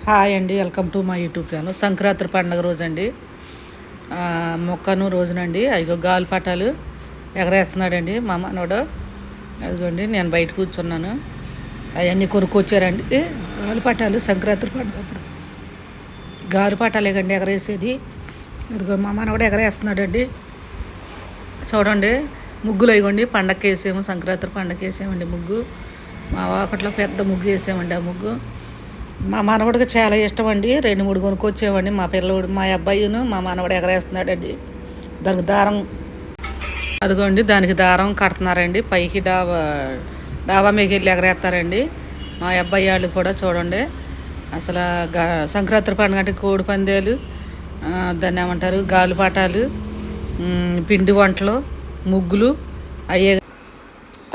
Hi అండి, welcome to my YouTube channel. Sankranti పండుగ రోజండి, మొక్కను రోజునండి. అదిగో గాలిపటాలు ఎగరేస్తున్నాడండి మా మనవడు. అదిగోండి, నేను బయట కూర్చున్నాను. అవన్నీ కొనుక్కొచ్చారండి గాలిపటాలు. సంక్రాంతి పండుగ అప్పుడు గాలిపటాలు కండి ఎగరేసేది. అదిగో మా మనవడు ఎగరేస్తున్నాడండి. చూడండి, ముగ్గులు అయ్యండి. పండగకి వేసాము, సంక్రాంతి పండగకి వేసామండి ముగ్గు. మా వాకట్లో పెద్ద ముగ్గు వేసామండి. ఆ ముగ్గు మా మనవడికి చాలా ఇష్టం అండి. 2-3 కొనుక్కొచ్చేవాడిని. మా పిల్లవాడు, మా అబ్బాయిను మా మనవడు ఎగరేస్తున్నాడండి. దానికి దారం, అదిగోండి దానికి దారం కడుతున్నారండి. పైకి డాబా మీకు వెళ్ళి ఎగరేస్తారండి. మా అబ్బాయి వాళ్ళు కూడా చూడండి. అసలు సంక్రాంతి పండుగ అంటే కోడి పందేలు, దాన్ని ఏమంటారు, గాలిపటాలు, పిండి వంటలు, ముగ్గులు అయ్యే.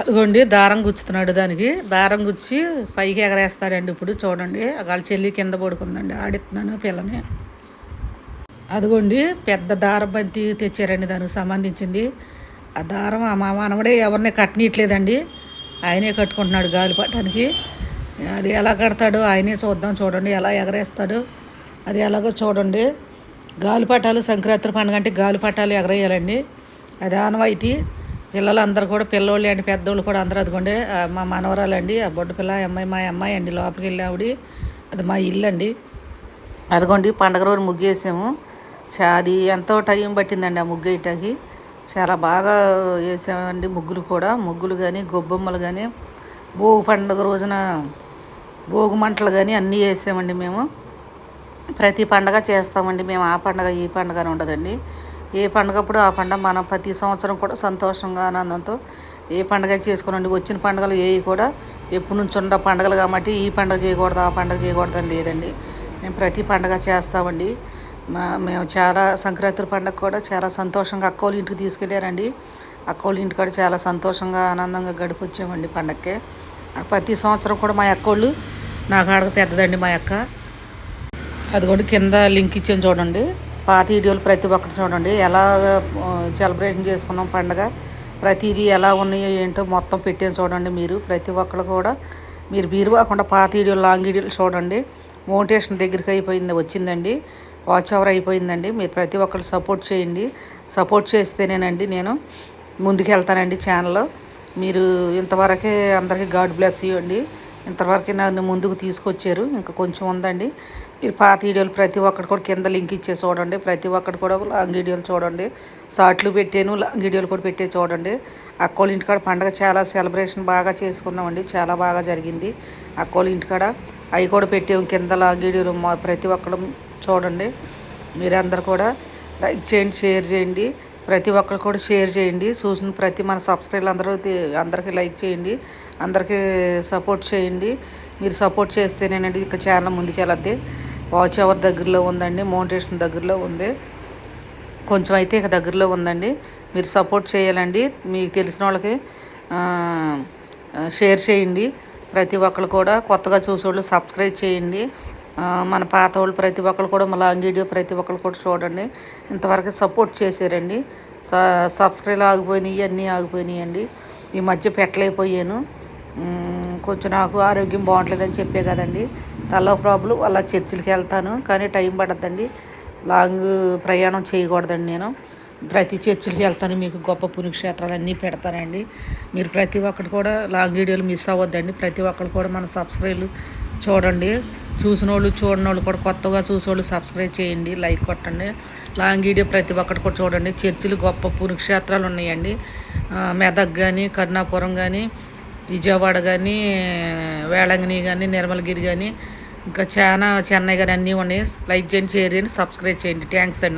అదిగోండి దారం గుచ్చుతున్నాడు. దానికి దారం గుచ్చి పైకి ఎగరేస్తాడండి. ఇప్పుడు చూడండి, వాళ్ళ చెల్లి కింద పడుకుందండి. ఆడిస్తున్నాను పిల్లని. అదిగోండి పెద్ద దారం బంతి తెచ్చారండి, దానికి సంబంధించింది. ఆ దారం మా మనవడే ఎవరిని కట్టనీయట్లేదండి, ఆయనే కట్టుకుంటున్నాడు గాలిపటానికి. అది ఎలా కడతాడో ఆయనే చూద్దాం. చూడండి ఎలా ఎగరేస్తాడు, అది ఎలాగో చూడండి. గాలిపటాలు సంక్రాంతి పండుగ అంటే గాలిపటాలు ఎగరేయాలండి. అది ఆనవాయితీ. పిల్లలందరూ కూడా, పిల్లోళ్ళు అండి, పెద్దోళ్ళు కూడా అందరూ. అదిగోండి మా మనవరాలండి, ఆ బొడ్డు పిల్ల అమ్మాయి, మా అమ్మాయి అండి. లోపలికి వెళ్ళి ఆవిడ, అది మా ఇల్లు అండి. అదిగోండి పండగ రోజు ముగ్గు వేసాము. అది ఎంతో టైం పట్టిందండి ఆ ముగ్గు వేయటానికి. చాలా బాగా వేసామండి ముగ్గులు కూడా. ముగ్గులు కానీ, గొబ్బొమ్మలు కానీ, భోగి పండుగ రోజున భోగి మంటలు కానీ అన్నీ వేసామండి మేము. ప్రతి పండగ చేస్తామండి మేము. ఆ పండగ ఈ పండగ అని ఉండదండి. ఏ పండగప్పుడు ఆ పండగ మనం ప్రతి సంవత్సరం కూడా సంతోషంగా ఆనందంతో ఏ పండగ చేసుకునండి. వచ్చిన పండుగలు ఏవి కూడా ఎప్పటి నుంచి ఉన్న పండుగలు కాబట్టి ఈ పండుగ చేయకూడదు, ఆ పండుగ చేయకూడదు అని లేదండి. మేము ప్రతి పండగ చేస్తామండి. మేము చాలా సంక్రాంతి పండుగ కూడా చాలా సంతోషంగా అక్కోళ్ళ ఇంటికి తీసుకెళ్ళారండి. అక్కోళ్ళ ఇంటి కూడా చాలా సంతోషంగా ఆనందంగా గడిపొచ్చామండి పండగకే. ప్రతి సంవత్సరం కూడా మా అక్కోళ్ళు, నాకు ఆడక పెద్దదండి మా అక్క. అదిగోండి కింద లింక్ ఇచ్చాను చూడండి. పాత వీడియోలు ప్రతి ఒక్కటి చూడండి. ఎలా సెలబ్రేషన్ చేసుకున్నాం పండగ, ప్రతిదీ ఎలా ఉన్నాయో ఏంటో మొత్తం పెట్టాను చూడండి. మీరు ప్రతి ఒక్కరు కూడా మీరు కాకుండా పాత వీడియోలు, లాంగ్ వీడియోలు చూడండి. మోటివేషన్ దగ్గరికి వచ్చిందండి. వాచ్ అవర్ అయిపోయిందండి. మీరు ప్రతి ఒక్కరు సపోర్ట్ చేయండి. సపోర్ట్ చేస్తేనేనండి నేను ముందుకు వెళ్తానండి ఛానల్లో. మీరు ఇంతవరకే అందరికీ గాడ్ బ్లెస్ యూ అండి. ఇంతవరకు నన్ను ముందుకు తీసుకొచ్చారు. ఇంకా కొంచెం ఉందండి. మీరు పాత వీడియోలు ప్రతి ఒక్కటి కూడా కింద లింక్ ఇచ్చే చూడండి. ప్రతి ఒక్కటి కూడా లాంగ్ వీడియోలు చూడండి. షార్ట్లు పెట్టాను, లాంగ్ వీడియోలు కూడా పెట్టే చూడండి. అక్కోళ్ళ ఇంటికాడ పండగ చాలా సెలబ్రేషన్ బాగా చేసుకున్నామండి. చాలా బాగా జరిగింది అక్కోళ్ళ ఇంటికాడ. అవి కూడా పెట్టాము కింద లాంగ్ వీడియోలు. ప్రతి ఒక్కరు చూడండి. మీరందరూ కూడా లైక్ చేయండి, షేర్ చేయండి. ప్రతి ఒక్కరు కూడా షేర్ చేయండి. చూసిన ప్రతి మన సబ్స్క్రైబర్లు అందరికీ లైక్ చేయండి. అందరికీ సపోర్ట్ చేయండి. మీరు సపోర్ట్ చేస్తేనేనండి ఇంకా ఛానల్ ముందుకు వెళ్ళద్ది. వాచ్ అవర్ దగ్గరలో ఉందండి, మోటివేషన్ దగ్గరలో ఉంది. కొంచెం అయితే ఇక దగ్గరలో ఉందండి. మీరు సపోర్ట్ చేయాలండి. మీకు తెలిసిన వాళ్ళకి షేర్ చేయండి. ప్రతి ఒక్కరు కూడా కొత్తగా చూసేవాళ్ళు సబ్స్క్రైబ్ చేయండి. మన పాత వాళ్ళు ప్రతి ఒక్కరు కూడా మా లాంగ్ వీడియో ప్రతి ఒక్కరు కూడా చూడండి. ఇంతవరకు సపోర్ట్ చేశారండి. సబ్స్క్రైబ్ ఆగిపోయినాయి, అన్నీ ఆగిపోయినాయండి. ఈ మధ్య పెట్టలేకపోయాను. కొంచెం నాకు ఆరోగ్యం బాగుంటలేదని చెప్పే కదండి. తల ప్రాబ్లం, అలా చర్చిలకి వెళ్తాను కానీ టైం పడద్దండి. లాంగ్ ప్రయాణం చేయకూడదండి. నేను ప్రతి చర్చిలకి వెళ్తాను. మీకు గొప్ప పుణ్యక్షేత్రాలు అన్నీ పెడతానండి. మీరు ప్రతి ఒక్కరు కూడా లాంగ్ వీడియోలు మిస్ అవ్వద్దండి. ప్రతి ఒక్కరు కూడా మన సబ్స్క్రైబ్లు చూడండి. చూసిన వాళ్ళు, చూడని వాళ్ళు కూడా, కొత్తగా చూసేవాళ్ళు సబ్స్క్రైబ్ చేయండి, లైక్ కొట్టండి. లాంగ్ వీడియో ప్రతి ఒక్కటి కూడా చూడండి. చర్చిలు గొప్ప పుణ్యక్షేత్రాలు ఉన్నాయండి. మెదక్ కానీ, కరుణాపురం కానీ, విజయవాడ కానీ, వేళంగిని కానీ, నిర్మలగిరి కానీ, ఇంకా చాలా చెన్నై కానీ అన్నీ ఉన్నాయి. లైక్ చేయండి, షేర్ చేయండి, సబ్స్క్రైబ్ చేయండి. థ్యాంక్స్ అండి.